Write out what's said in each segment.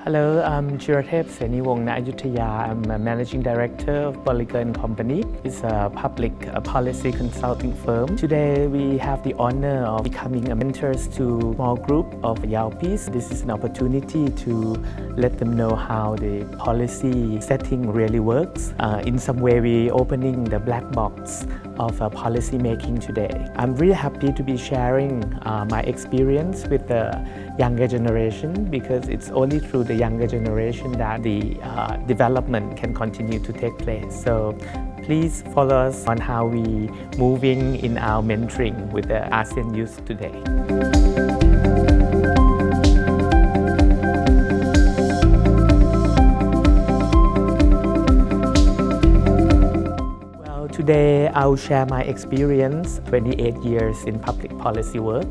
Hello, I'm Chirathep Seniwong Ayutthaya. I'm a Managing Director of Bolliger and Company. It's a public policy consulting firm. Today we have the honor of becoming a mentors to a small group of YALPIs. This is an opportunity to let them know how the policy setting really works. In some way, we're opening the black box of policy making today. I'm really happy to be sharing my experience with the younger generation because it's only through the younger generation that the development can continue to take place. So please follow us on how we moving in our mentoring with the ASEAN youth today. Today, I'll share my experience, 28 years in public policy work.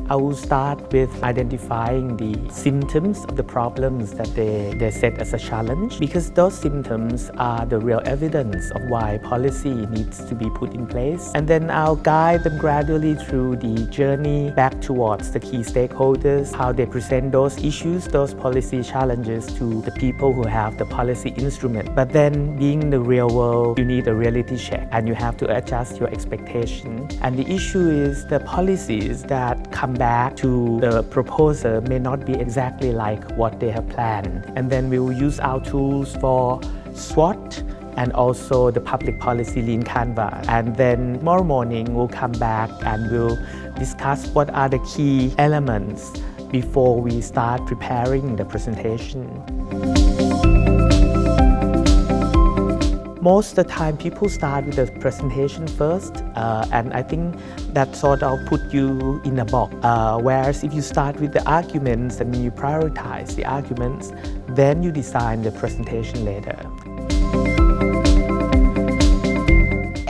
I will start with identifying the symptoms of the problems that they set as a challenge, because those symptoms are the real evidence of why policy needs to be put in place. And then I'll guide them gradually through the journey back towards the key stakeholders, how they present those issues, those policy challenges to the people who have the policy instrument. But then, being in the real world, you need a reality check. And you have to adjust your expectation. And the issue is the policies that come back to the proposer may not be exactly like what they have planned. And then we will use our tools for SWOT and also the public policy lean canvas. And then tomorrow morning we'll come back and we'll discuss what are the key elements before we start preparing the presentation. Most of the time, people start with the presentation first, and I think that sort of put you in a box. Whereas if you start with the arguments and you prioritize the arguments, then you design the presentation later.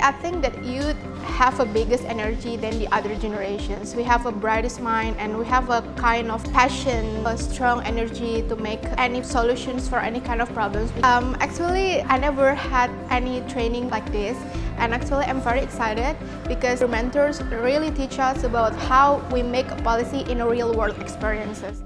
I think that youth have a biggest energy than the other generations. We have a brightest mind and we have a kind of passion, a strong energy to make any solutions for any kind of problems. Actually, I never had any training like this, and actually I'm very excited because the mentors really teach us about how we make a policy in a real world experiences.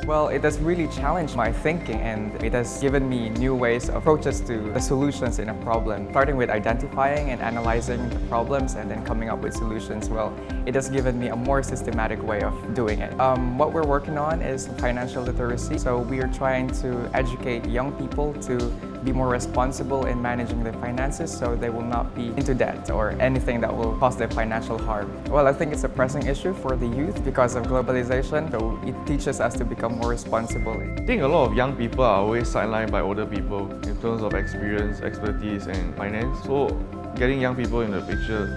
Well, it has really challenged my thinking, and it has given me new ways, approaches to the solutions in a problem. Starting with identifying and analyzing the problems and then coming up with solutions, well, it has given me a more systematic way of doing it. What we're working on is financial literacy. So we are trying to educate young people to be more responsible in managing their finances so they will not be into debt or anything that will cause them financial harm. Well, I think it's a pressing issue for the youth because of globalization, so it teaches us to become more responsible. I think a lot of young people are always sidelined by older people in terms of experience, expertise and finance. So getting young people in the picture,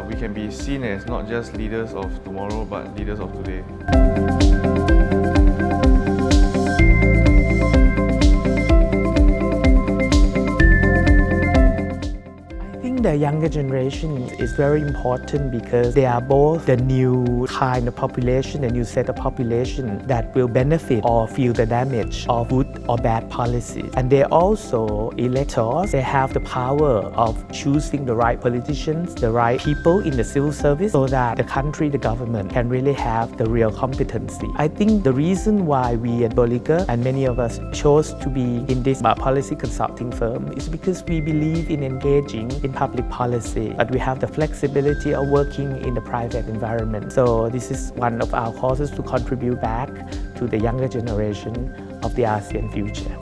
we can be seen as not just leaders of tomorrow but leaders of today. The younger generation is very important because they are both the new kind of population, the new set of population that will benefit or feel the damage of good or bad policies. And they also electors. They have the power of choosing the right politicians, the right people in the civil service so that the country, the government can really have the real competency. I think the reason why we at Bolliger and many of us chose to be in this policy consulting firm is because we believe in engaging in public policy, but we have the flexibility of working in the private environment. So this is one of our causes to contribute back to the younger generation of the ASEAN future.